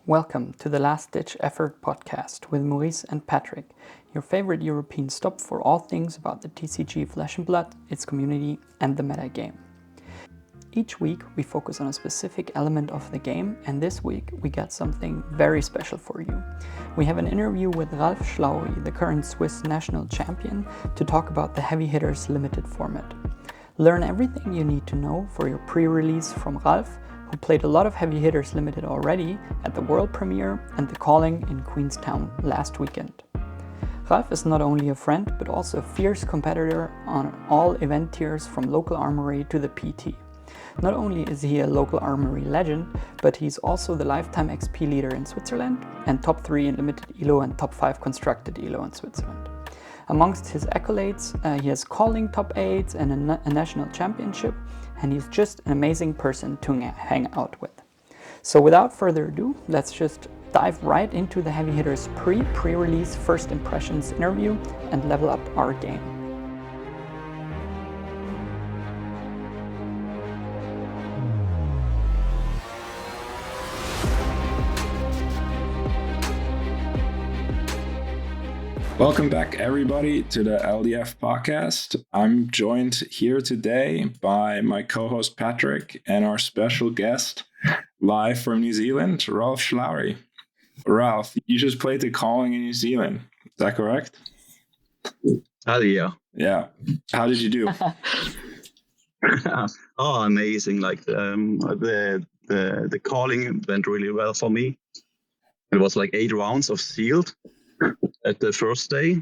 Welcome to the Last Ditch Effort podcast with Maurice and Patrick, your favorite European stop for all things about the TCG Flesh and Blood, its community, and the meta game. Each week we focus on a specific element of the game, and this week we got something very special for you. We have an interview with Ralf Schlaury, the current Swiss national champion, to talk about the Heavy Hitters limited format. Learn everything you need to know for your pre-release from Ralf, who played a lot of Heavy Hitters Limited already at the world premiere and the calling in Queenstown last weekend. Ralf is not only a friend, but also a fierce competitor on all event tiers from local armory to the PT. Not only is he a local armory legend, but he's also the lifetime XP leader in Switzerland and top 3 in limited ELO and top 5 constructed ELO in Switzerland. Amongst his accolades, he has calling top 8s and a national championship, and he's just an amazing person to hang out with. So without further ado, let's just dive right into the Heavy Hitters pre-release first impressions interview and level up our game. Welcome back, everybody, to the LDF podcast. I'm joined here today by my co-host Patrick and our special guest, live from New Zealand, Ralf Schlaury. Ralf, you just played the calling in New Zealand. Is that correct? Yeah. Yeah. How did you do? Oh, amazing! Like the calling went really well for me. It was like 8 rounds of sealed at the first day.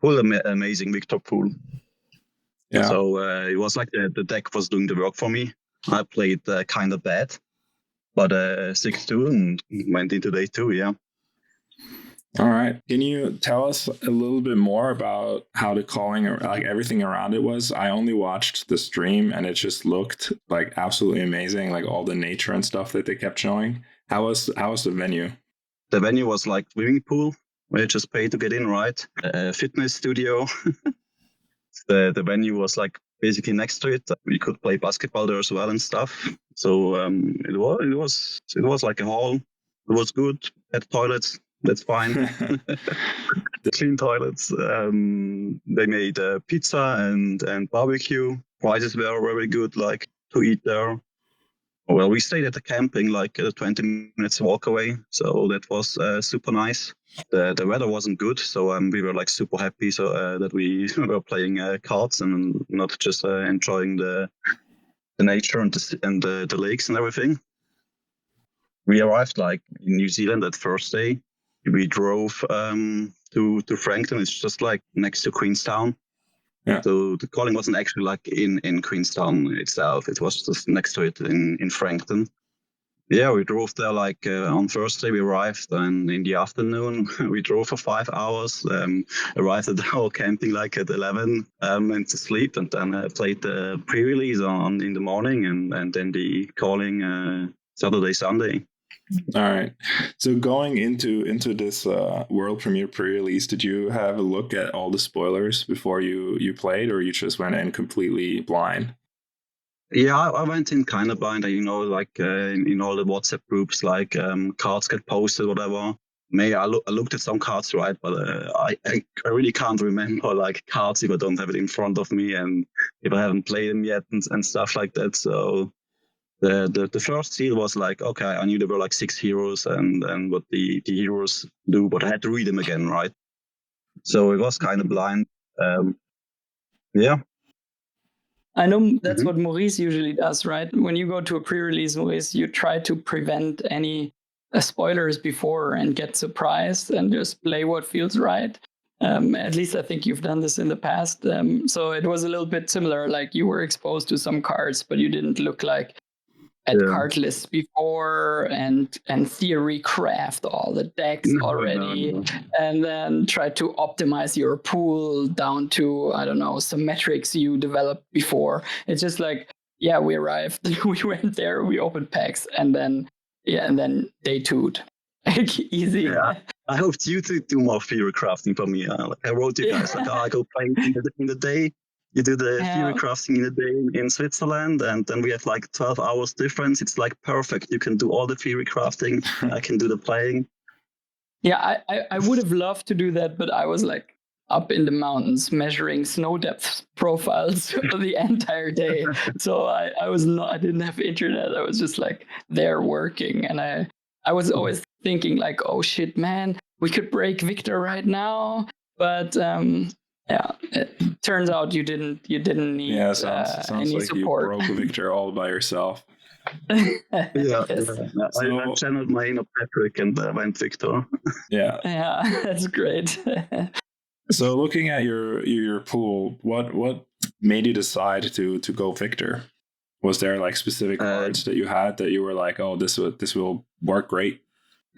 Full amazing victor pool. Yeah. So it was like the deck was doing the work for me. I played kind of bad, but 6-2 and went into day 2. Yeah. All right. Can you tell us a little bit more about how the calling, or like everything around it was? I only watched the stream and it just looked like absolutely amazing, like all the nature and stuff that they kept showing. How was the venue? The venue was like swimming pool where you just pay to get in, right? A fitness studio. The venue was like basically next to it. We could play basketball there as well and stuff. So it was like a hall. It was good. Had toilets. That's fine. The clean toilets. They made pizza and barbecue. Prices were very good, like to eat there. Well, we stayed at the camping, like 20 minutes walk away. So that was super nice. The weather wasn't good, so we were like super happy that we were playing cards and not just enjoying the nature and the lakes and everything. We arrived like in New Zealand that first day. We drove to Frankton. It's just like next to Queenstown. Yeah. So the calling wasn't actually like in Queenstown itself. It was just next to it in Frankton. Yeah, we drove there like on Thursday. We arrived, and in the afternoon we drove for 5 hours. Arrived at our camping like at 11, went to sleep, and then played the pre-release in the morning, and then the calling Saturday, Sunday. All right. So going into this world premiere pre-release, did you have a look at all the spoilers before you played, or you just went in completely blind? Yeah, I went in kind of blind. Like in all the WhatsApp groups, like cards get posted, whatever. Maybe I looked at some cards, right? But I really can't remember like cards if I don't have it in front of me and if I haven't played them yet and stuff like that. So the first seal was like, okay, I knew there were like 6 heroes and what the heroes do, but I had to read them again, right? So it was kind of blind. Yeah. I know that's what Maurice usually does, right? When you go to a pre-release, Maurice, you try to prevent any spoilers before and get surprised and just play what feels right. At least I think you've done this in the past. So it was a little bit similar, like you were exposed to some cards, but you didn't look like at card lists before and theory craft all the decks already, and then try to optimize your pool down to, I don't know, some metrics you developed before. It's just like, yeah, we arrived, we went there, we opened packs, and then day 2'd. Like, easy. Yeah. I hoped you to do more theory crafting for me. Like I wrote you guys, like, I go play in the day. You do the theory crafting in a day in Switzerland, and then we have like 12 hours difference. It's like perfect. You can do all the theory crafting. I can do the playing. Yeah, I would have loved to do that, but I was like up in the mountains measuring snow depth profiles the entire day. So I didn't have internet. I was just like there working, and I was always thinking like, oh shit, man, we could break Victor right now, but yeah, it turns out you didn't need sounds any like support. You broke Victor all by yourself. Yes. I channeled my inner Patrick and went Victor. Yeah, that's great. So looking at your pool, what made you decide to go Victor? Was there like specific cards that you had that you were like, oh, this will work great?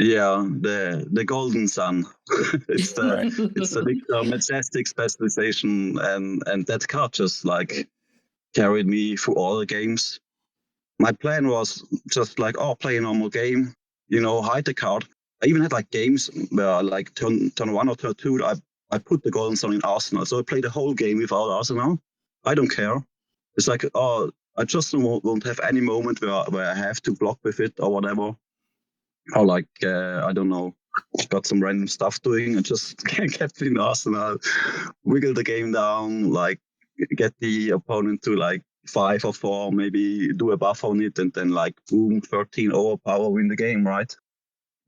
Yeah, the Golden Sun. It's the Victor Majestic specialization, and that card just like carried me through all the games. My plan was just like, play a normal game, hide the card. I even had like games where like turn 1 or turn 2, I put the Golden Sun in Arsenal. So I played the whole game without Arsenal. I don't care. It's like, I just won't have any moment where I have to block with it or whatever. Or like, I don't know, got some random stuff doing and just kept in Arsenal, wiggle the game down, like get the opponent to like 5 or 4, maybe do a buff on it, and then like boom, 13 overpower, win the game, right?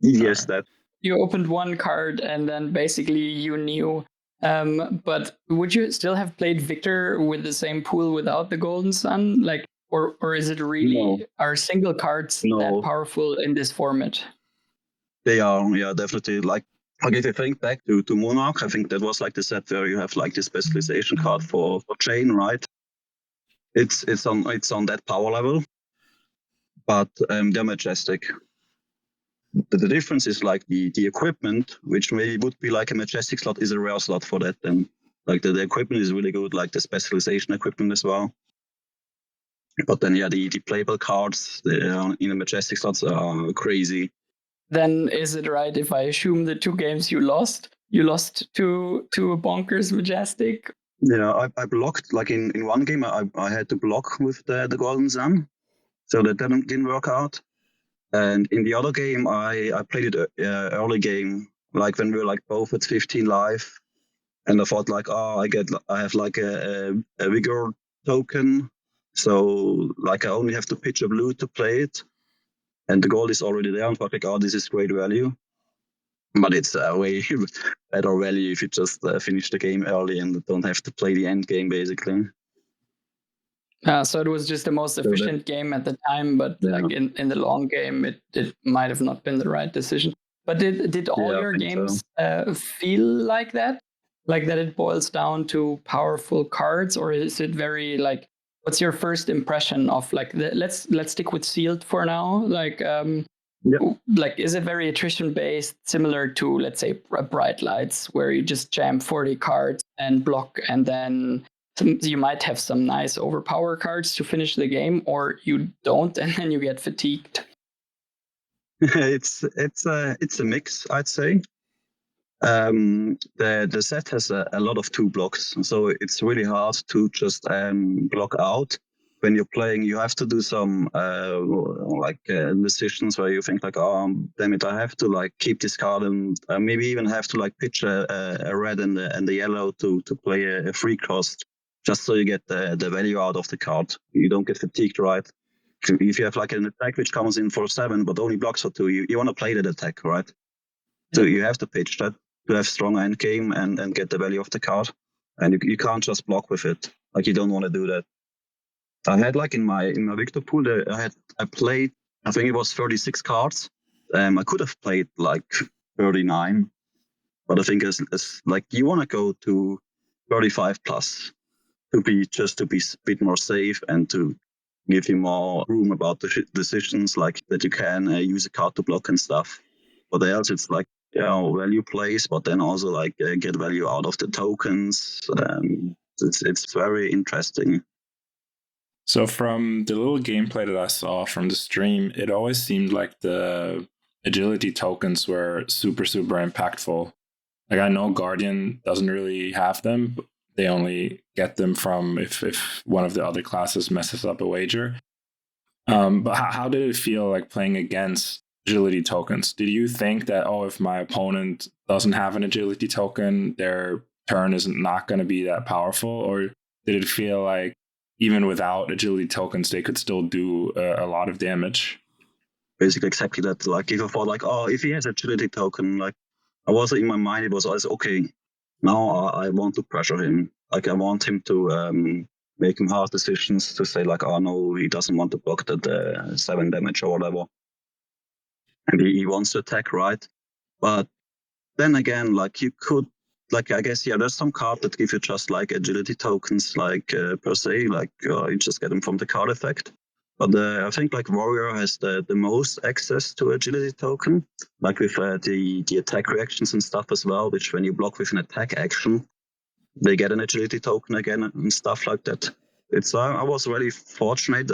Easy as that. You opened one card and then basically you knew. But would you still have played Victor with the same pool without the Golden Sun? Like, or is it really, are single cards that powerful in this format? They are, yeah, definitely. Like if you think back to Monarch, I think that was like the set where you have like the specialization card for chain, right? It's on that power level, but they're majestic. The difference is like the equipment, which maybe would be like a majestic slot, is a rare slot for that. Then like the equipment is really good, like the specialization equipment as well. But then the playable cards in the majestic slots are crazy. Then is it right if I assume the 2 games you lost to a bonkers majestic? Yeah, I blocked, like in one game I had to block with the Golden Sun, so that didn't work out. And in the other game I played it early game, like when we were like both at 15 life, and I thought like, I have like a vigor token, so like I only have to pitch a blue to play it, and the gold is already there. And I thought like, this is great value. But it's a way better value if you just finish the game early and don't have to play the end game, basically. So it was just the most efficient game at the time, but like in the long game, it might have not been the right decision. But did all your games feel like that? Like that it boils down to powerful cards, or is it very like, what's your first impression of like, let's stick with sealed for now? Like, like, is it very attrition based, similar to, let's say, Bright Lights, where you just jam 40 cards and block, and then you might have some nice overpower cards to finish the game, or you don't, and then you get fatigued? It's a mix, I'd say. The set has a lot of 2 blocks, so it's really hard to just block out. When you're playing, you have to do some decisions where you think like, damn it, I have to like keep this card, and maybe even have to like pitch a red and the yellow to play a free cost, just so you get the value out of the card. You don't get fatigued, right? If you have like an attack which comes in for 7 but only blocks for 2, you want to play that attack, right? So you have to pitch that to have strong end game and get the value of the card, and you can't just block with it. Like, you don't want to do that. I had like in my Victor pool, I played, I think it was 36 cards. I could have played like 39, but I think it's like you want to go to 35 plus to be a bit more safe and to give you more room about the decisions, like that you can use a card to block and stuff. But else it's like, value plays, but then also like get value out of the tokens. It's very interesting. So from the little gameplay that I saw from the stream, it always seemed like the agility tokens were super, super impactful. Like, I know Guardian doesn't really have them, they only get them from if one of the other classes messes up a wager. But how did it feel like playing against agility tokens? Did you think that, oh, if my opponent doesn't have an agility token, their turn is not going to be that powerful? Or did it feel like even without agility tokens, they could still do a lot of damage? Basically, exactly that. Like, if I thought, like, oh, if he has agility token, like, I was in my mind, it was always, okay, now I want to pressure him. Like, I want him to make him hard decisions to say, like, oh, no, he doesn't want to block that 7 damage or whatever. And he wants to attack, right? But then again, like, you could, like, I guess, yeah, there's some card that give you just like agility tokens, like per se, like you just get them from the card effect. But I think like Warrior has the most access to agility token, like with the attack reactions and stuff as well, which when you block with an attack action, they get an agility token again and stuff like that. It's I was really fortunate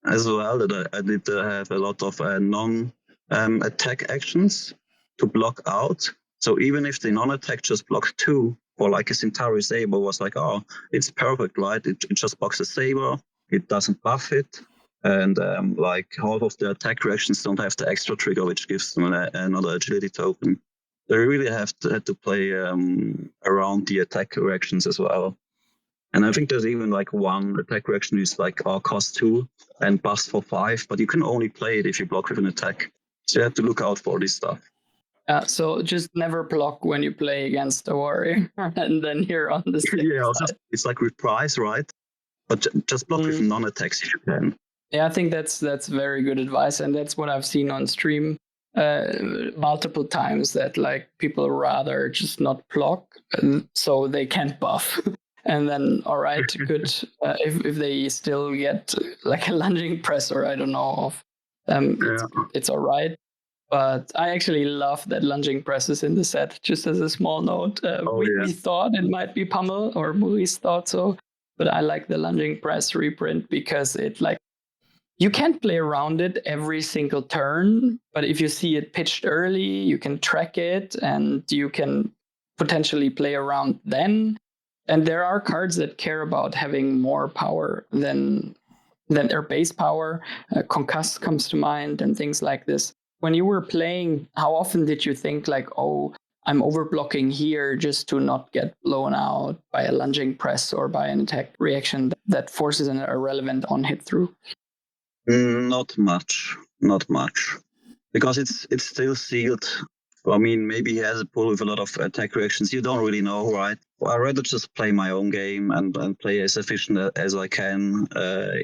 as well that I did have a lot of non-attack actions to block out. So even if the non-attack just blocked 2 for like a Centauri Saber, was like, oh, it's perfect, right? It just blocks a Saber, it doesn't buff it, and like half of the attack reactions don't have the extra trigger, which gives them another agility token. They really had to play around the attack reactions as well. And I think there's even like one attack reaction is like cost 2 and bust for 5, but you can only play it if you block with an attack. So you have to look out for this stuff. So just never block when you play against a warrior, and then you're on the safe side. It's like reprise, right? But just block with non-attacks if you can. Yeah, I think that's very good advice, and that's what I've seen on stream multiple times, that like people rather just not block, so they can't buff. And then, all right, good. If they still get like a lunging press, or I don't know, it's all right. But I actually love that lunging press is in the set. Just as a small note, we thought it might be Pummel, or Maurice thought so, but I like the lunging press reprint because it like, you can't play around it every single turn, but if you see it pitched early, you can track it and you can potentially play around then. And there are cards that care about having more power than their base power. Concuss comes to mind and things like this. When you were playing, how often did you think like, oh, I'm overblocking here just to not get blown out by a lunging press or by an attack reaction that forces an irrelevant on-hit through? Not much. Because it's still sealed. I mean, maybe he has a pull with a lot of attack reactions. You don't really know, right? I'd rather just play my own game and play as efficient as I can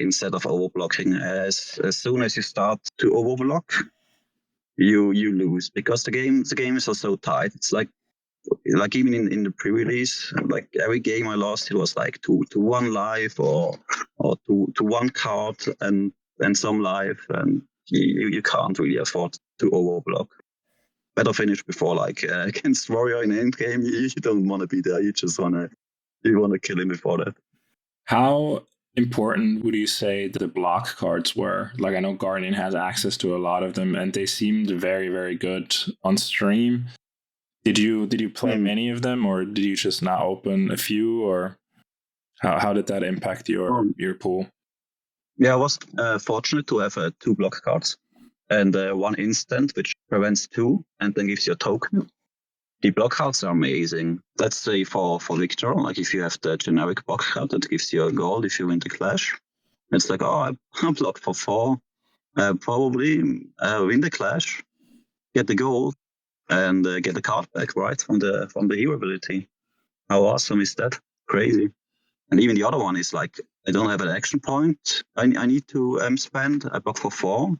instead of overblocking. As soon as you start to overblock, you lose, because the game is so tight. It's like even in the pre-release, like every game I lost, it was like to 1 life or to 1 card and some life, and you can't really afford to overblock. Better finish before, like against Warrior in end game. You don't want to be there. You want to kill him before that. How important would you say the block cards were? Like, I know Guardian has access to a lot of them, and they seemed very, very good on stream. Did you play many of them, or did you just not open a few, or how did that impact your pool? Yeah, I was fortunate to have 2 block cards and 1 instant, which prevents 2 and then gives you a token. The block cards are amazing. Let's say for Victor, like if you have the generic block card that gives you a gold if you win the clash, it's like, oh, I blocked for 4, probably win the clash, get the gold, and get the card back, right, from the hero ability. How awesome is that? Crazy. And even the other one is like, I don't have an action point. I need to spend. I block for 4,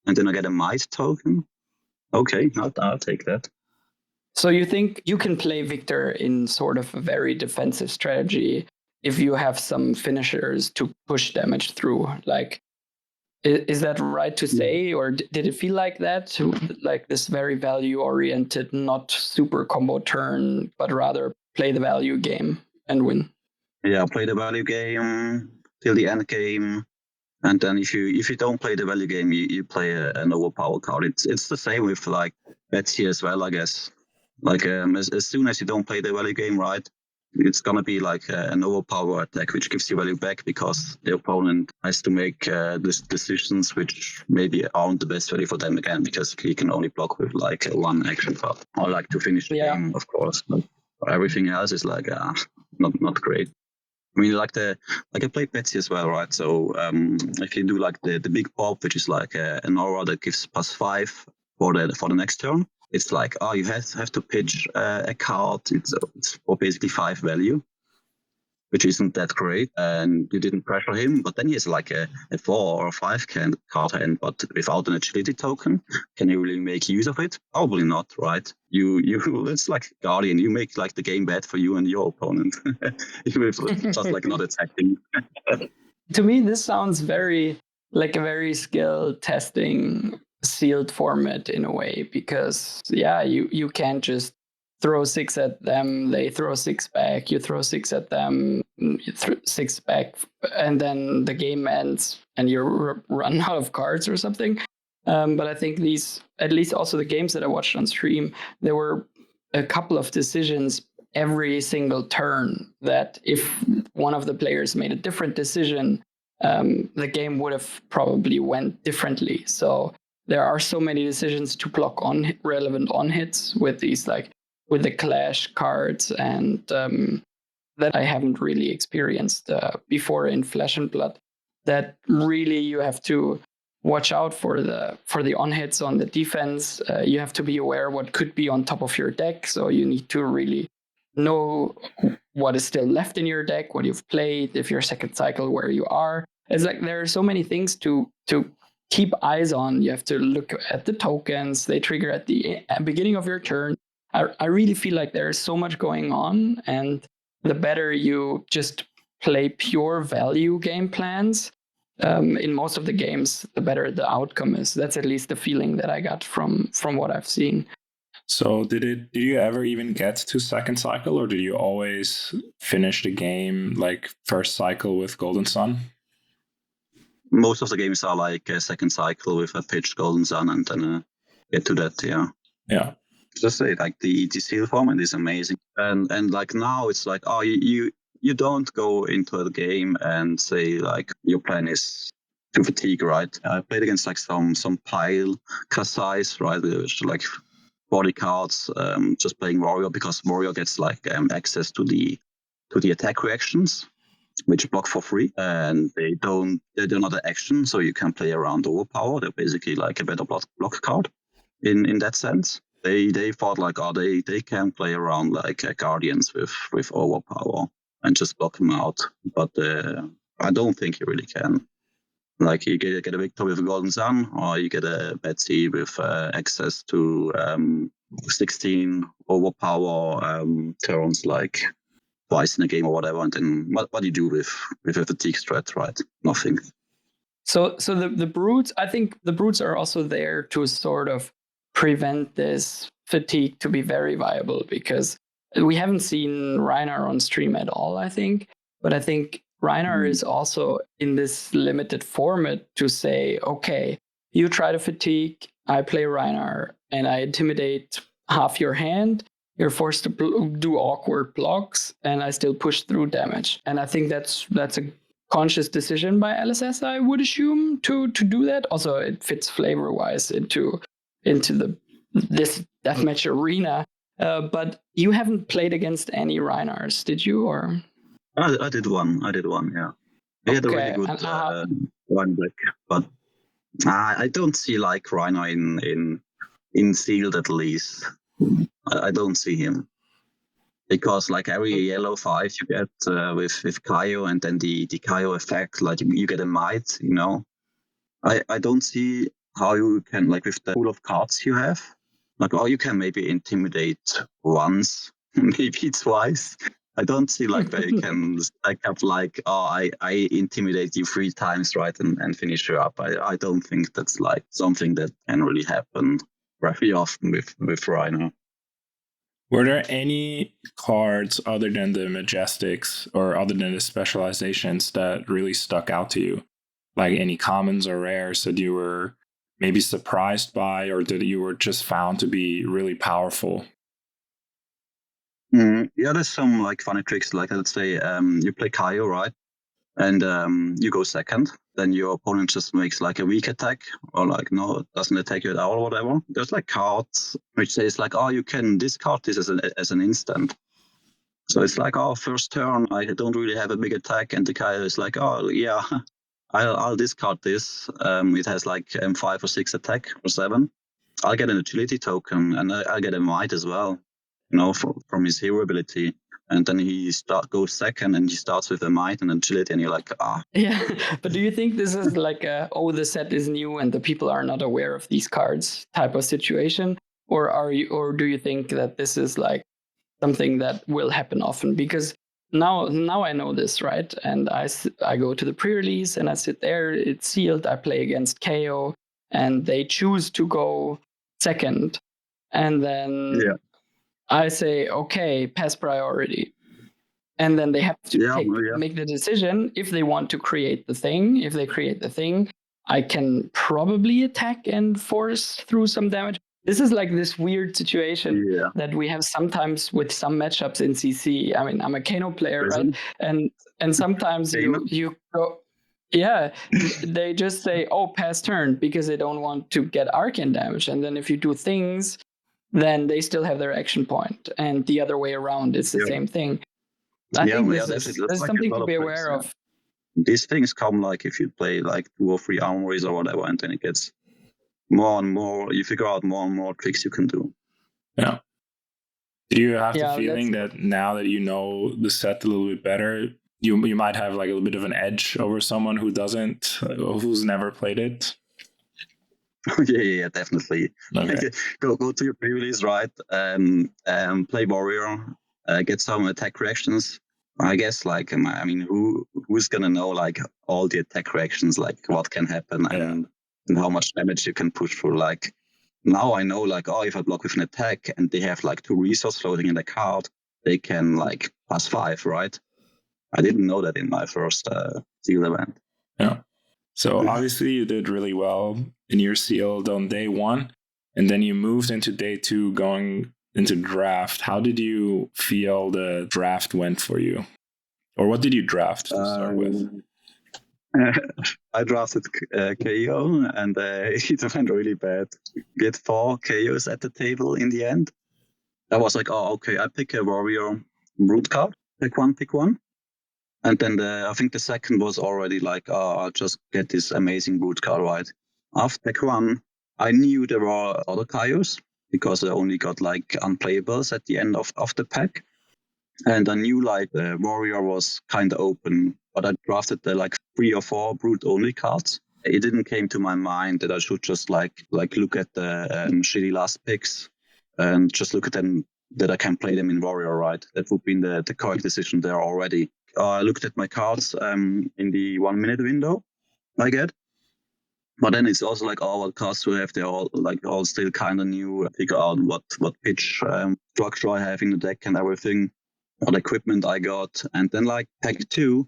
and then I get a might token. Okay, I'll take that. So you think you can play Victor in sort of a very defensive strategy if you have some finishers to push damage through? Like, is that right to say, or did it feel like that? Like this very value-oriented, not super combo turn, but rather play the value game and win? Yeah, play the value game till the end game. And then if you don't play the value game, you play an overpower card. It's the same with like Betsy as well, I guess. Like as soon as you don't play the value game right, it's gonna be like an overpower attack, which gives you value back because the opponent has to make these decisions which maybe aren't the best value for them again, because he can only block with like one action card or like to finish the game, of course. But everything else is like not great. I mean, like I played Betsy as well, right? So if you do like the big pop, which is like an aura that gives +5 for the next turn, it's like, oh, you have to pitch a card. It's for basically 5 value, which isn't that great. And you didn't pressure him, but then he has like a 4 or a 5 card hand, but without an agility token. Can you really make use of it? Probably not, right? You it's like Guardian. You make like the game bad for you and your opponent. Just like not attacking. To me, this sounds very like a very skill testing sealed format in a way, because you can't just throw 6 at them, they throw 6 back, you throw 6 at them, you throw 6 back, and then the game ends and you run out of cards or something. But I think these, at least also the games that I watched on stream, there were a couple of decisions every single turn that if one of the players made a different decision, the game would have probably went differently. So there are so many decisions to block on relevant on hits with these, like with the clash cards, and that I haven't really experienced before in Flesh and Blood. That really you have to watch out for the on hits on the defense. You have to be aware what could be on top of your deck. So you need to really know what is still left in your deck, what you've played, if your second cycle, where you are. It's like there are so many things to keep eyes on. You have to look at the tokens. They trigger at the beginning of your turn. I really feel like there's so much going on, and the better you just play pure value game plans in most of the games, the better the outcome is. That's at least the feeling that I got from what I've seen. So did you ever even get to second cycle, or did you always finish the game like first cycle with Golden Sun? Most of the games are like a second cycle with a pitched Golden Sun, and then get to that. Yeah. Just say like the seal format is amazing, and like now it's like, oh, you don't go into the game and say like your plan is to fatigue, right? I played against like some pile Kasais, right? Which like 40 cards, just playing Warrior, because Warrior gets like access to the attack reactions, which block for free, and they're not an action, so you can play around overpower. They're basically like a better block card in that sense. They thought like, oh, they can play around like Guardians with overpower and just block them out, but I don't think you really can. Like you get a victory with a Golden Sun, or you get a Betsy with access to 16 overpower turns like twice in a game or whatever, and then what do you do with a fatigue strat, right? Nothing. So the brutes, I think the brutes are also there to sort of prevent this fatigue to be very viable, because we haven't seen Reinar on stream at all, I think. But I think Reinar is also in this limited format to say, okay, you try to fatigue, I play Reinar, and I intimidate half your hand. You're forced to do awkward blocks, and I still push through damage. And I think that's a conscious decision by LSS, I would assume, to do that. Also, it fits flavor-wise into this deathmatch arena. But you haven't played against any Reinars, did you? Or I did one, yeah. He had a really good one deck, but I don't see like Reinar in sealed, at least. I don't see him, because like every yellow 5 you get with Kaio, and then the Kaio effect, like you get a might, I don't see how you can, like with the pool of cards you have, like, oh, you can maybe intimidate once, maybe twice. I don't see like where you can stack up like, oh, I intimidate you 3 times, right, and finish you up. I don't think that's like something that can really happen very often with Rhino. Were there any cards other than the Majestics or other than the specializations that really stuck out to you? Like any commons or rares that you were maybe surprised by, or that you were just found to be really powerful? Yeah, there's some like funny tricks. Like let's say you play Kaio, right? And you go second, then your opponent just makes like a weak attack or like no, doesn't attack you at all or whatever. There's like cards which says like, oh, you can discard this as an instant. So it's like, oh, first turn, I don't really have a big attack, and the guy is like, oh yeah, I'll discard this. It has like 5 or 6 attack or 7. I'll get an agility token, and I'll get a might as well, from his hero ability. And then he goes second, and he starts with a might and agility, and you're like, ah. Yeah, but do you think this is like the set is new and the people are not aware of these cards type of situation, or do you think that this is like something that will happen often? Because now I know this, right? And I go to the pre-release and I sit there, it's sealed, I play against KO, and they choose to go second, and then I say, okay, pass priority. And then they have to make the decision if they want to create the thing. If they create the thing, I can probably attack and force through some damage. This is like this weird situation that we have sometimes with some matchups in CC. I mean, I'm a Kano player, right? And sometimes you go, they just say, oh, pass turn, because they don't want to get arcane damage. And then if you do things, then they still have their action point. And the other way around, it's the same thing. I think this is something to be aware of. These things come like if you play like 2 or 3 armories or whatever, and then it gets more and more, you figure out more and more tricks you can do. Yeah. Do you have the feeling that now that you know the set a little bit better, you might have like a little bit of an edge over someone who doesn't, who's never played it? Yeah, definitely. Okay. Go to your pre-release, right? Play warrior, get some attack reactions. I guess, like, I mean, who's gonna know like all the attack reactions, like what can happen and how much damage you can push through? Like, now I know, like, oh, if I block with an attack and they have like 2 resource floating in the card, they can like +5, right? I didn't know that in my first seal event. Yeah. So obviously you did really well in your sealed on day 1, and then you moved into day 2 going into draft. How did you feel the draft went for you? Or what did you draft to start with? I drafted KO, and it went really bad. Get 4 KOs at the table in the end. I was like, oh, okay, I pick a warrior root card. Pick one. And then I think the second was already like, oh, I'll just get this amazing root card, right? After pick 1, I knew there were other KOs because I only got like unplayables at the end of the pack. And I knew like the warrior was kind of open, but I drafted the like 3 or 4 brute only cards. It didn't came to my mind that I should just like look at the shitty last picks and just look at them, that I can play them in warrior, right? That would be the correct decision there already. I looked at my cards in the 1 minute window I get. But then it's also like, oh, what cards do I have? They're all still kind of new. Figure out what pitch structure I have in the deck and everything, what equipment I got. And then like pack 2,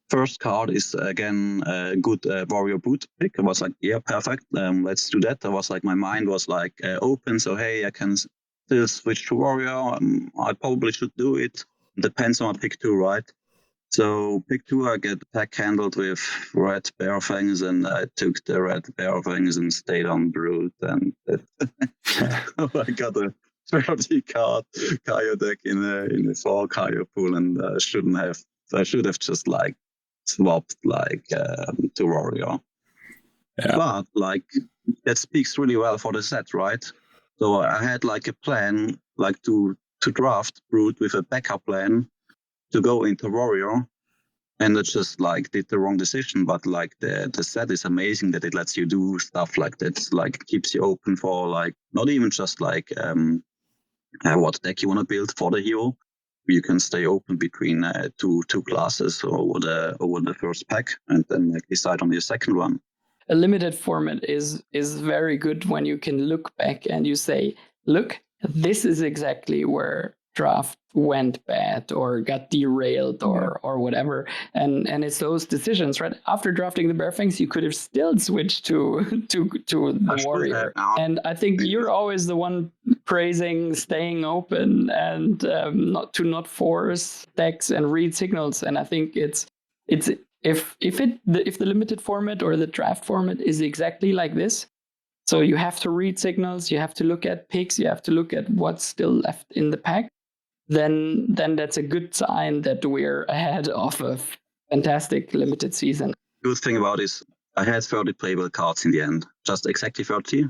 first card is again a good warrior boot pick. I was like, yeah, perfect. Let's do that. I was like, my mind was like open. So, hey, I can still switch to warrior. I probably should do it. Depends on pick 2, right? So pick 2, I get pack handled with red bear fangs, and I took the red bear fangs and stayed on brute, and I got a 30 card Kaio deck in a 4 Kaio pool, and I should have just like swapped like to warrior. Yeah. But like that speaks really well for the set, right? So I had like a plan, like to draft brute with a backup plan to go into warrior, and I just like did the wrong decision. But like the set is amazing that it lets you do stuff like that, like keeps you open for like not even just like what deck you want to build for the hero. You can stay open between two classes over the first pack, and then like decide on your second one. A limited format is very good when you can look back and you say, look, this is exactly where draft went bad or got derailed or whatever. And it's those decisions, right? After drafting the Bear Fangs, you could have still switched to the Warrior. And I think you're always the one praising staying open and not force decks and read signals. And I think it's if the limited format or the draft format is exactly like this, so you have to read signals, you have to look at picks, you have to look at what's still left in the pack, then that's a good sign that we're ahead of a fantastic limited season. Good thing about it is I had 30 playable cards in the end, just exactly 30.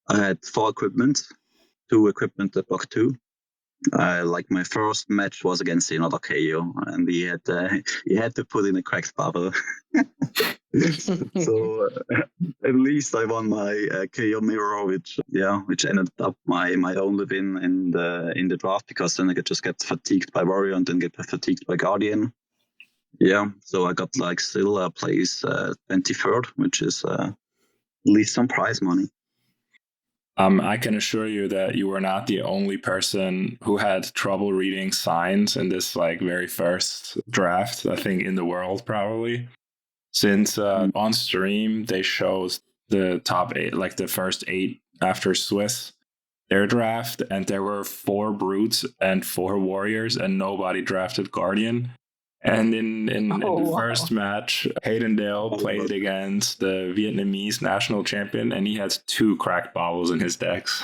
I had 4 equipment, 2 equipment that block 2. Like my first match was against another KO, and he had to put in a cracked bubble. So at least I won my KO mirror, which ended up my only win in the draft, because then I could just get fatigued by Warrior and then get fatigued by Guardian. Yeah, so I got like still place 23rd, which is at least some prize money. I can assure you that you were not the only person who had trouble reading signs in this like very first draft, I think, in the world, probably. Since on stream, they showed the top 8, like the first 8 after Swiss, their draft, and there were 4 Brutes and 4 Warriors, and nobody drafted Guardian. And in the first match, Haydendale played against the Vietnamese national champion, and he had 2 cracked bobbles in his decks.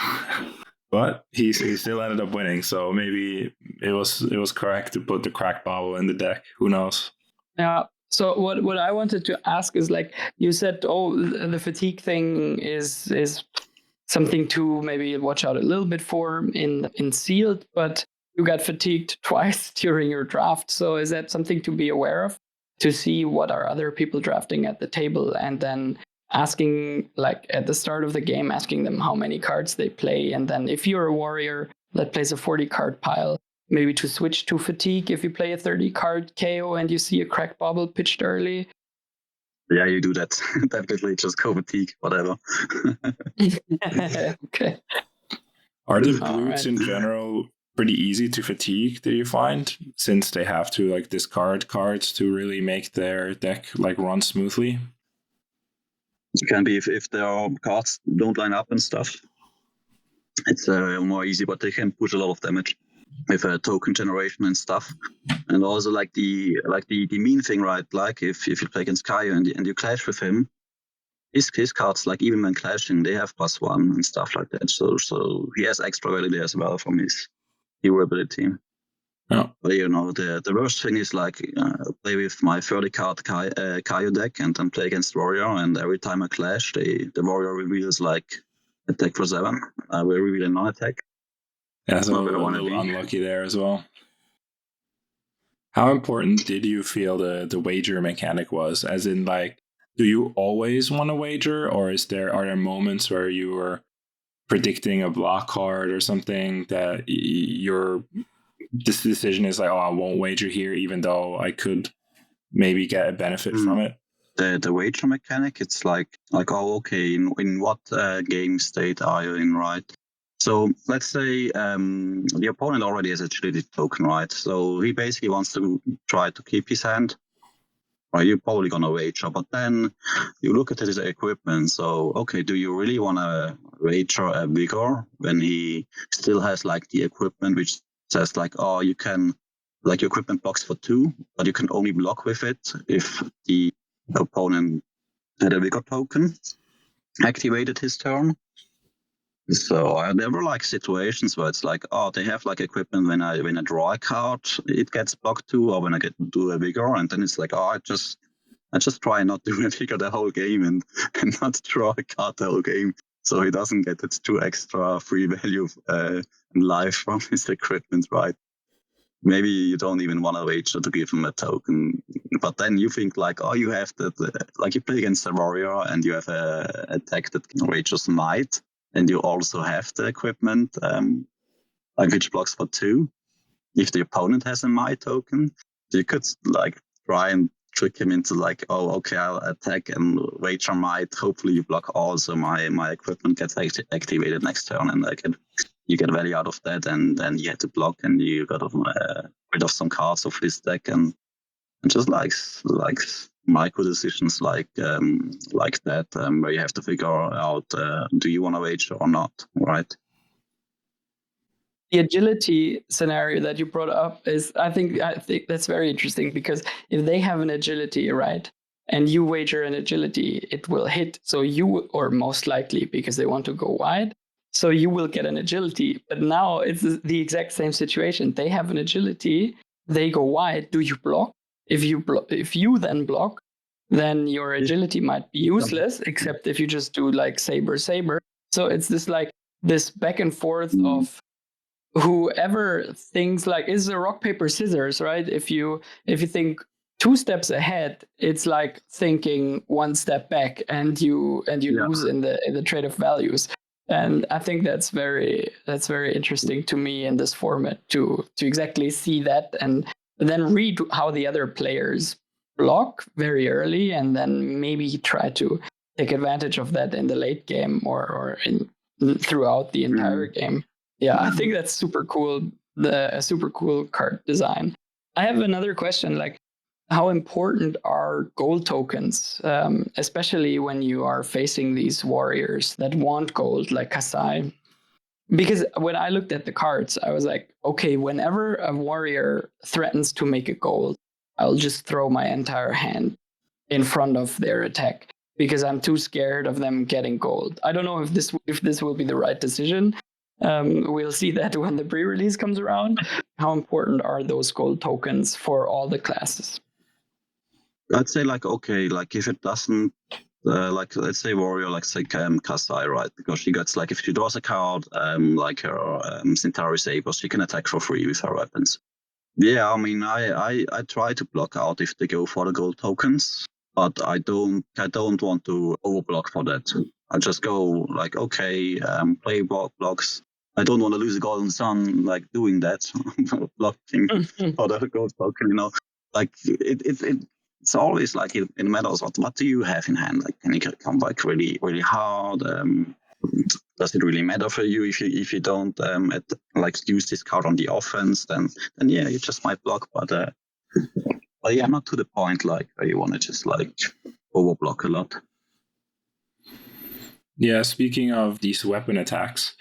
But he still ended up winning, so maybe it was correct to put the cracked bobble in the deck. Who knows? Yeah. So what I wanted to ask is, like you said, the fatigue thing is something to maybe watch out a little bit for in sealed, but you got fatigued twice during your draft. So is that something to be aware of, to see what are other people drafting at the table, and then asking, like at the start of the game, asking them how many cards they play. And then if you're a Warrior that plays a 40 card pile, maybe to switch to fatigue if you play a 30 card KO and you see a cracked bubble pitched early. Yeah, you do that. Definitely just go fatigue, whatever. Okay. Are the Brutes in general pretty easy to fatigue, do you find, since they have to like discard cards to really make their deck like run smoothly? It can be if their cards don't line up and stuff. It's more easy, but they can push a lot of damage with token generation and stuff. And also like the mean thing, right? Like if you play against Kaio and you clash with him, his cards, like even when clashing, they have +1 and stuff like that. So he has extra value as well from his hero ability. Oh. But the worst thing is like play with my 30 card Kaio deck and then play against Warrior, and every time I clash, the Warrior reveals like attack for 7. I will reveal a non-attack. Yeah, so a little unlucky there as well. How important did you feel the wager mechanic was? As in, like, do you always want to wager, or are there moments where you were predicting a block card or something that this decision is like, I won't wager here, even though I could maybe get a benefit from it? The wager mechanic, it's like okay, in what game state are you in, right? So let's say the opponent already has a agility token, right? So he basically wants to try to keep his hand. Right, you're probably gonna wager, but then you look at his equipment. So okay, do you really want to wager a Vigor when he still has like the equipment which says like, oh, you can, like your equipment blocks for 2, but you can only block with it if the opponent had a Vigor token activated his turn. So there were like situations where it's like, oh, they have like equipment when I draw a card, it gets blocked too, or when I get to do a Vigor, and then it's like, oh, I just try not to do a Vigor the whole game and not draw a card the whole game, so he doesn't get its 2 extra free value in life from his equipment, right? Maybe you don't even want to wager to give him a token, but then you think like, oh, you have like you play against a Warrior and you have a attack that wagers Might, and you also have the equipment like which blocks for 2. If the opponent has a Might token, you could like try and trick him into like, oh, okay, I'll attack and wager Might. Hopefully you block all, so my equipment gets activated next turn, and I can you get value out of that, and then you had to block, and you got rid of some cards of this deck, and just like micro decisions like that, where you have to figure out do you want to wager or not, right? The agility scenario that you brought up is, I think that's very interesting, because if they have an agility, right, and you wager an agility, it will hit. So you, or most likely because they want to go wide, so you will get an agility. But now it's the exact same situation. They have an agility, they go wide. Do you block? If you then block, then your agility might be useless, except if you just do like saber. So it's this back and forth of whoever thinks like, is a rock paper scissors, right? If you think 2 steps ahead, it's like thinking 1 step back, and you lose in the trade of values. And I think that's very interesting to me in this format, to exactly see that, and then read how the other players block very early, and then maybe try to take advantage of that in the late game or throughout the entire game. Yeah, I think that's super cool. A super cool card design. I have another question, like, how important are gold tokens, especially when you are facing these warriors that want gold, like Kasai? Because when I looked at the cards, I was like, okay, whenever a warrior threatens to make a gold, I'll just throw my entire hand in front of their attack, because I'm too scared of them getting gold. I don't know if this will be the right decision. We'll see that when the pre-release comes around. How important are those gold tokens for all the classes? I'd say like, okay, like if it doesn't, like let's say warrior, like say Kasai, right? Because she gets like, if she draws a card, like her Centauri Saber, she can attack for free with her weapons. Yeah, I mean, I try to block out if they go for the gold tokens, but I don't want to overblock for that. I just go like, okay, play blocks. I don't want to lose a golden sun like doing that, blocking for the gold token. You know, like it's always like it matters what do you have in hand. Like, can you come back really really hard? Does it really matter for you if you don't like use this card on the offense? Then yeah, you just might block, but yeah, not to the point like where you want to just like overblock a lot. Yeah, speaking of these weapon attacks,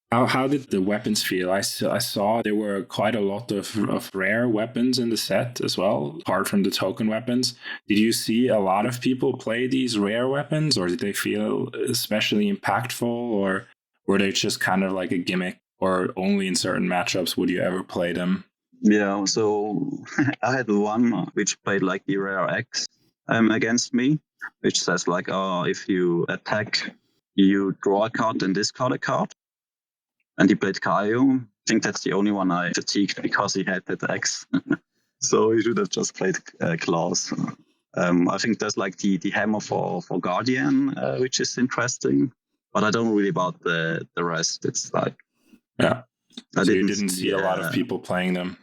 how did the weapons feel? I saw there were quite a lot of rare weapons in the set as well, apart from the token weapons. Did you see a lot of people play these rare weapons, or did they feel especially impactful, or were they just kind of like a gimmick, or only in certain matchups would you ever play them? Yeah, so I had one which played like the rare X against me, which says like, if you attack, you draw a card and discard a card. And he played Kaio. I think that's the only one I fatigued because he had that X. So he should have just played Claws. I think there's like the hammer for Guardian, which is interesting. But I don't really about the rest. It's like... Yeah. So you didn't see a lot of people playing them?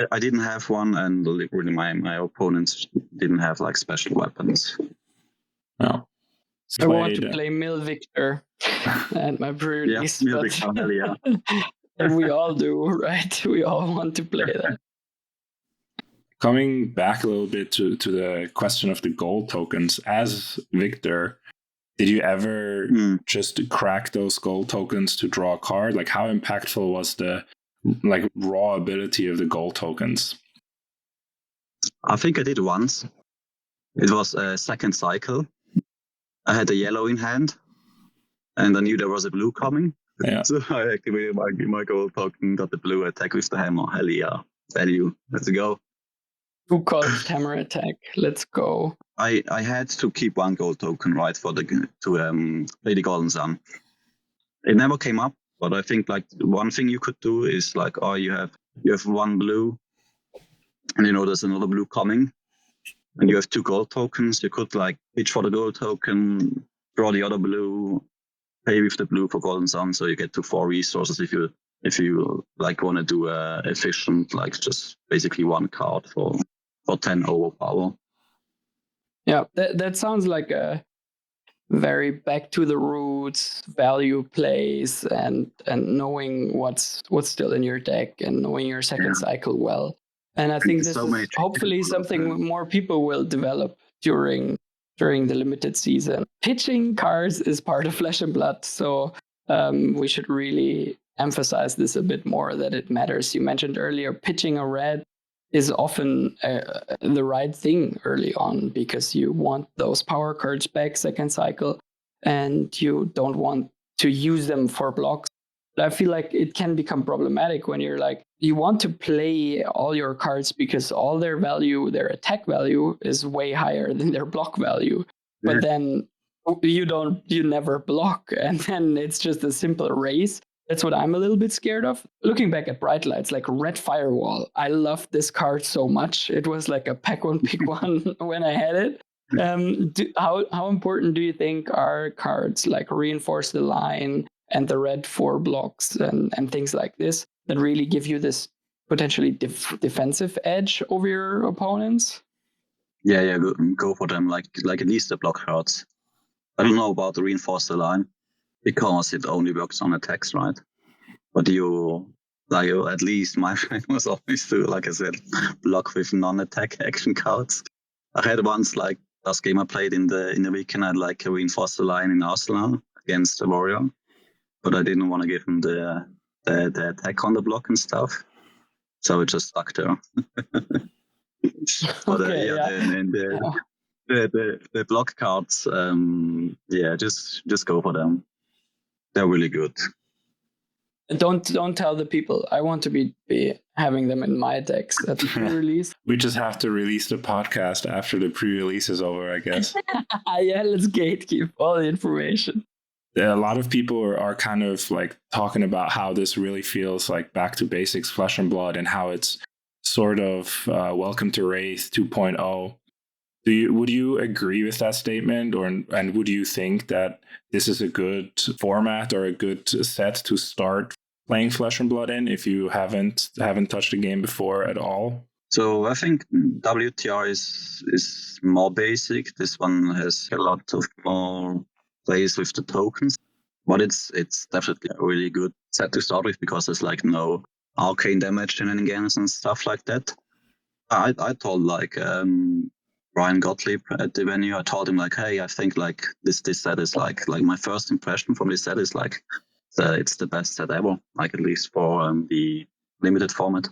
I didn't have one, and really my opponents didn't have like special weapons. No. I want to play Mill Victor at my pre-release. Yeah, Mill Victor, yeah. And we all do, right? We all want to play that. Coming back a little bit to the question of the gold tokens, as Victor, did you ever just crack those gold tokens to draw a card? Like, how impactful was the like raw ability of the gold tokens? I think I did once. It was a second cycle. I had a yellow in hand, and I knew there was a blue coming. Yeah. So I activated my gold token, got the blue attack with the hammer. Hell yeah, value. Let's go. 2 cost hammer attack. Let's go. I had to keep 1 gold token, right, to play the Golden Sun. It never came up, but I think like one thing you could do is like, you have 1 blue, and there's another blue coming. And you have 2 gold tokens. You could like pitch for the gold token, draw the other blue, pay with the blue for Golden Sun, so you get to 4 resources if you like want to do efficient, like just basically 1 card for 10 overpower. Yeah, that sounds like a very back to the roots, value plays, and knowing what's still in your deck and knowing your second cycle well. And I think this is hopefully something more people will develop during the limited season. Pitching cards is part of Flesh and Blood, so we should really emphasize this a bit more, that it matters. You mentioned earlier, pitching a red is often the right thing early on, because you want those power cards back second cycle and you don't want to use them for blocks. But I feel like it can become problematic when you're like, you want to play all your cards because all their value, their attack value is way higher than their block value. But then you never block, and then it's just a simple race. That's what I'm a little bit scared of. Looking back at Bright Lights, like Red Firewall, I loved this card so much. It was like a pack one, pick one when I had it. How important do you think are cards like Reinforce the Line and the red 4 blocks and things like this that really give you this potentially defensive edge over your opponents? Yeah, go for them. Like at least the block cards. I don't know about the Reinforce the Line, because it only works on attacks, right? But at least my friend was always to, like I said, block with non-attack action cards. I had once, like last game I played in the weekend, I had like a Reinforce the Line in Arsenal against the Warrior, but I didn't want to give him the attack on the block and stuff, so it just stuck there. But the block cards, just go for them. They're really good. Don't tell the people. I want to be having them in my decks at the pre-release. We just have to release the podcast after the pre-release is over, I guess. Yeah, let's gatekeep all the information. A lot of people are kind of like talking about how this really feels like back to basics Flesh and Blood, and how it's sort of Welcome to Wraith 2.0. Would you agree with that statement, and would you think that this is a good format or a good set to start playing Flesh and Blood in if you haven't touched the game before at all? So I think WTR is more basic. This one has a lot of more plays with the tokens, but it's definitely a really good set to start with, because there's like no arcane damage shenanigans and stuff like that. I told like Brian Gottlieb at the venue, I told him like, hey, I think like this set is like my first impression from this set is like it's the best set ever, like at least for the limited format.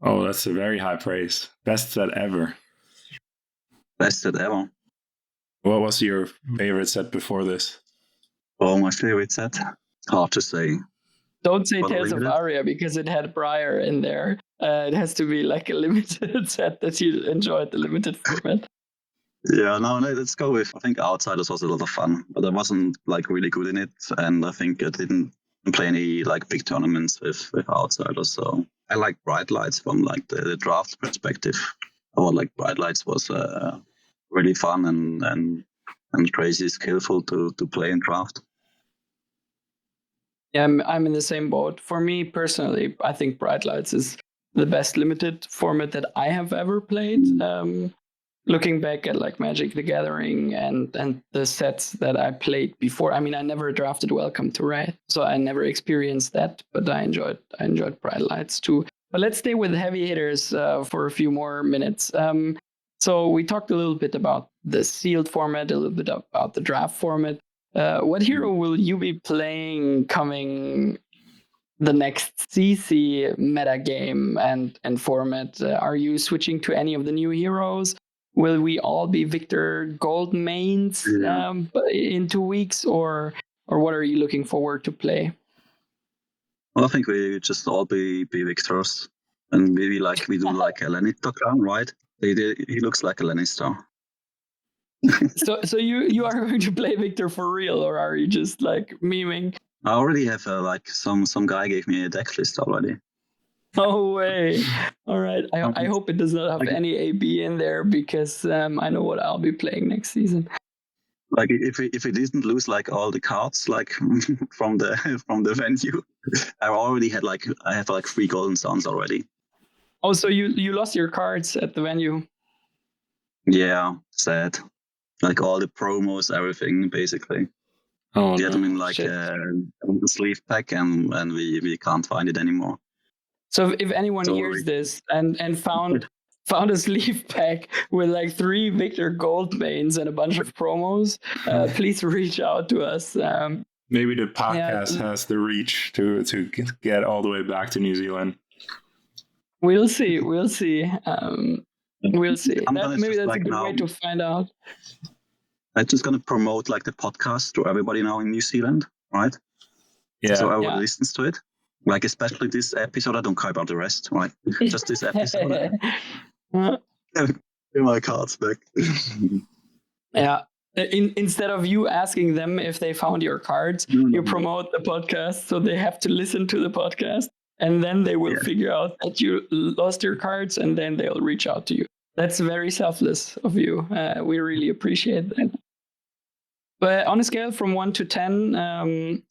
Oh, that's a very high praise. Best set ever. Best set ever. What was your favorite set before this? Oh, my favorite set? Hard to say. Don't say Tales of Aria, because it had Briar in there. It has to be like a limited set that you enjoyed, the limited format. Yeah, no, let's go with, I think Outsiders was a lot of fun, but I wasn't like really good in it, and I think I didn't play any like big tournaments with Outsiders. So I like Bright Lights from like the draft perspective. I thought like Bright Lights was really fun and crazy skillful to play in draft. Yeah, I'm in the same boat. For me personally, I think Bright Lights is the best limited format that I have ever played. Looking back at like Magic the Gathering and the sets that I played before, I mean, I never drafted Welcome to Wraith, so I never experienced that, but I enjoyed Bright Lights too. But let's stay with heavy hitters for a few more minutes. So we talked a little bit about the sealed format, a little bit about the draft format. What hero will you be playing coming the next CC meta game and format? Are you switching to any of the new heroes? Will we all be Victor Gold mains in 2 weeks, or what are you looking forward to play? Well, I think we just all be Victors, and maybe like we do like a Lannister clan, right? He looks like a Lannister. So you are going to play Victor for real, or are you just like memeing? I already have like some guy gave me a deck list already. No way. All right. I hope it does not have any AB in there, because I know what I'll be playing next season. Like if it didn't lose like all the cards like from the venue, I have like 3 Golden Suns already. Oh, so you lost your cards at the venue? Yeah, sad. like all the promos, everything basically. Oh, We had them in shit. a sleeve pack, and we can't find it anymore. So if anyone So hears this and found a sleeve pack with like 3 Victor Gold mains and a bunch of promos, please reach out to us. Maybe the podcast has the reach to get all the way back to New Zealand. We'll see. We'll see. Maybe that's like a good way to find out. I'm just gonna promote like the podcast to everybody now in New Zealand, right? Yeah. So everybody listens to it. Like especially this episode. I don't care about the rest, right? Just this episode. Give my cards back. Yeah. Instead of you asking them if they found your cards, you promote the podcast, so they have to listen to the podcast, and then they will figure out that you lost your cards, and then they'll reach out to you. That's very selfless of you. We really appreciate that. But on a scale from 1 to 10,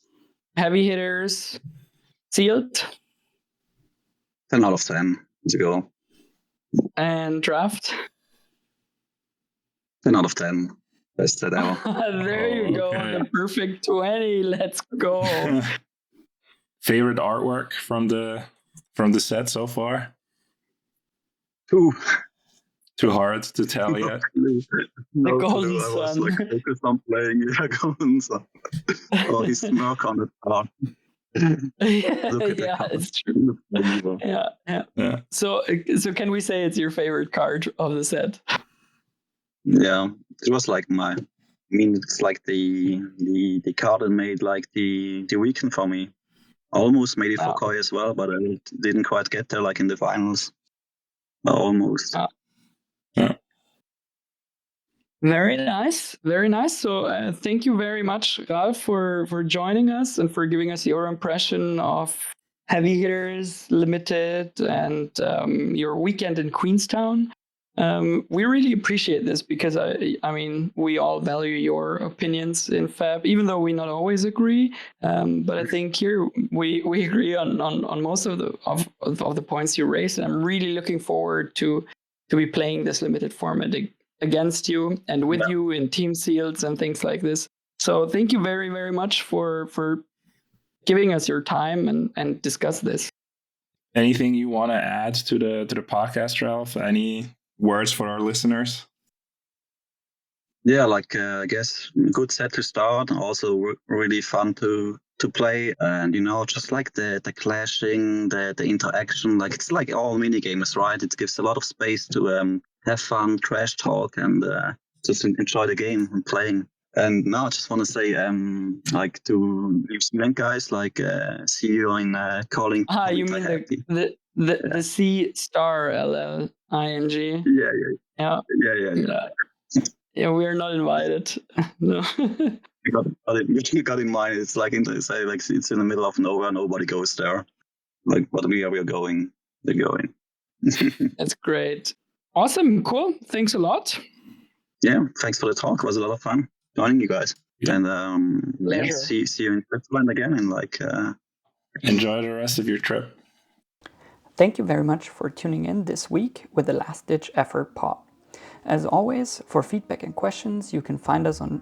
heavy hitters, sealed? 10 out of 10. Let's go. And draft? 10 out of 10. Best set ever. There you go. Okay. The perfect 20. Let's go. Favorite artwork from the set so far? Too hard to tell yet. The Golden Sun. I was like focused on playing Golden Sun. Oh, he's smirk on the top. Yeah, it's true. Yeah. So can we say it's your favorite card of the set? Yeah, it was like it's like the card that made like the weekend for me. I almost made it for Koi as well, but I didn't quite get there like in the finals. Almost. Yeah. Very nice. Very nice. So thank you very much, Ralph, for joining us and for giving us your impression of Heavy Hitters Limited and your weekend in Queenstown. We really appreciate this because I mean we all value your opinions in Fab, even though we not always agree. But I think here we agree on most of the points you raised, and I'm really looking forward to be playing this limited format against you and with you in team seals and things like this. So thank you very, very much for giving us your time and discuss this. Anything you want to add to the podcast, Ralph? Any words for our listeners? Yeah, like I guess good set to start. Also really fun to play, and just like the clashing, the interaction. Like it's like all mini games, right? It gives a lot of space to have fun, trash talk, and just enjoy the game and playing. And now I just want to say, like to New Zealand guys, like see you in calling. You mean the C star LLING? Yeah. Yeah, we are not invited. No. You got in mind. It's like it's in the middle of nowhere. Nobody goes there. Like, but we are going. They're going. That's great. Awesome. Cool. Thanks a lot. Yeah. Thanks for the talk. It was a lot of fun joining you guys. Yeah. And see you in Switzerland again. And enjoy the rest of your trip. Thank you very much for tuning in this week with the Last Ditch Effort pod. As always, for feedback and questions, you can find us on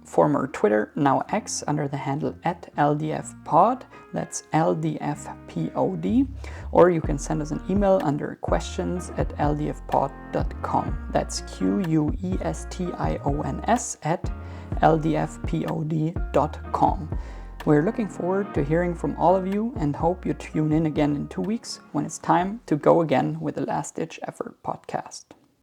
former Twitter, now X, under the handle @LDFpod, that's LDFPOD, or you can send us an email under questions@ldfpod.com, that's questions@ldfpod.com. We're looking forward to hearing from all of you and hope you tune in again in 2 weeks when it's time to go again with the Last Ditch Effort podcast.